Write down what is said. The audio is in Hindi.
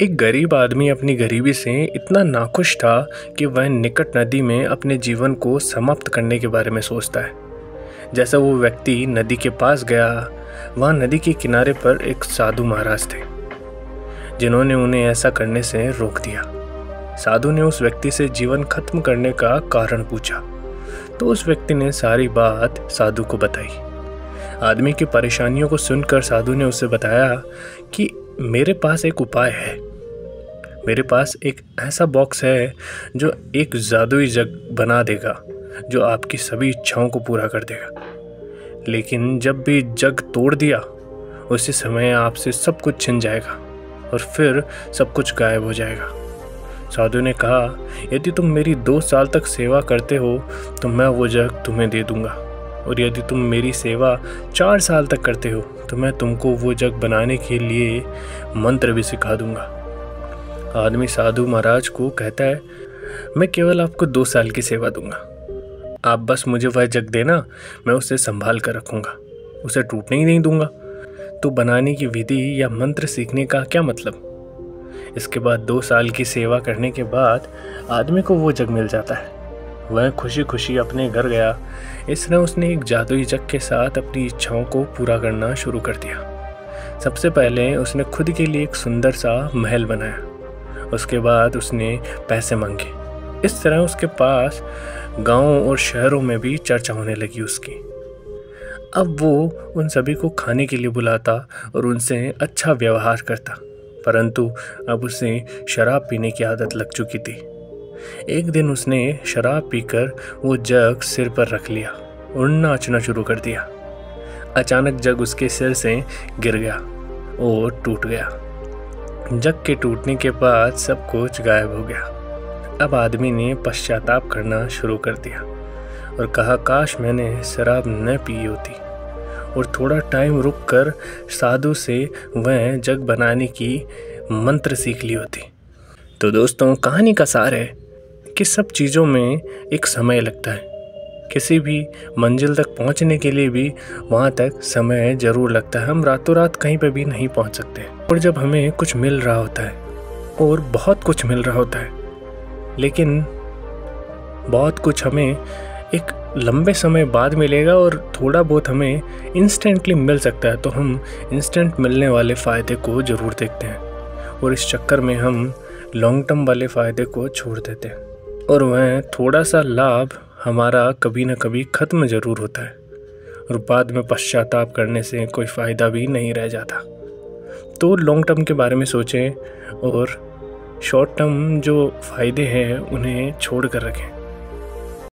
एक गरीब आदमी अपनी गरीबी से इतना नाखुश था कि वह निकट नदी में अपने जीवन को समाप्त करने के बारे में सोचता है। जैसा वो व्यक्ति नदी के पास गया, वहाँ नदी के किनारे पर एक साधु महाराज थे जिन्होंने उन्हें ऐसा करने से रोक दिया। साधु ने उस व्यक्ति से जीवन खत्म करने का कारण पूछा तो उस व्यक्ति ने सारी बात साधु को बताई। आदमी की परेशानियों को सुनकर साधु ने उसे बताया कि मेरे पास एक उपाय है। मेरे पास एक ऐसा बॉक्स है जो एक जादुई जग बना देगा जो आपकी सभी इच्छाओं को पूरा कर देगा। लेकिन जब भी जग तोड़ दिया उसी समय आपसे सब कुछ छिन जाएगा और फिर सब कुछ गायब हो जाएगा। साधु ने कहा, यदि तुम मेरी 2 साल तक सेवा करते हो तो मैं वो जग तुम्हें दे दूंगा, और यदि तुम मेरी सेवा 4 साल तक करते हो तो मैं तुमको वो जग बनाने के लिए मंत्र भी सिखा दूंगा। आदमी साधु महाराज को कहता है, मैं केवल आपको 2 साल की सेवा दूंगा। आप बस मुझे वह जग देना, मैं उसे संभाल कर रखूंगा, उसे टूटने ही नहीं दूंगा। तो बनाने की विधि या मंत्र सीखने का क्या मतलब? इसके बाद 2 साल की सेवा करने के बाद आदमी को वो जग मिल जाता है। वह खुशी खुशी अपने घर गया। इस तरह उसने एक जादुई जग के साथ अपनी इच्छाओं को पूरा करना शुरू कर दिया। सबसे पहले उसने खुद के लिए एक सुंदर सा महल बनाया। उसके बाद उसने पैसे मांगे। इस तरह उसके पास गांवों और शहरों में भी चर्चा होने लगी उसकी। अब वो उन सभी को खाने के लिए बुलाता और उनसे अच्छा व्यवहार करता, परंतु अब उसे शराब पीने की आदत लग चुकी थी। एक दिन उसने शराब पीकर वो जग सिर पर रख लिया और नाचना शुरू कर दिया। अचानक जग उसके सिर से गिर गया और टूट गया। जग के टूटने के बाद सब कुछ गायब हो गया। अब आदमी ने पश्चाताप करना शुरू कर दिया और कहा, काश मैंने शराब न पी होती और थोड़ा टाइम रुककर साधु से वह जग बनाने की मंत्र सीख ली होती। तो दोस्तों, कहानी का सार है कि सब चीज़ों में एक समय लगता है। किसी भी मंजिल तक पहुंचने के लिए भी वहां तक समय ज़रूर लगता है। हम रातों रात कहीं पे भी नहीं पहुंच सकते। और जब हमें कुछ मिल रहा होता है और बहुत कुछ मिल रहा होता है, लेकिन बहुत कुछ हमें एक लंबे समय बाद मिलेगा और थोड़ा बहुत हमें इंस्टेंटली मिल सकता है, तो हम इंस्टेंट मिलने वाले फ़ायदे को ज़रूर देखते हैं और इस चक्कर में हम लॉन्ग टर्म वाले फ़ायदे को छोड़ देते हैं और वह थोड़ा सा लाभ हमारा कभी ना कभी ख़त्म ज़रूर होता है और बाद में पश्चाताप करने से कोई फ़ायदा भी नहीं रह जाता। तो लॉन्ग टर्म के बारे में सोचें और शॉर्ट टर्म जो फ़ायदे हैं उन्हें छोड़ कर रखें।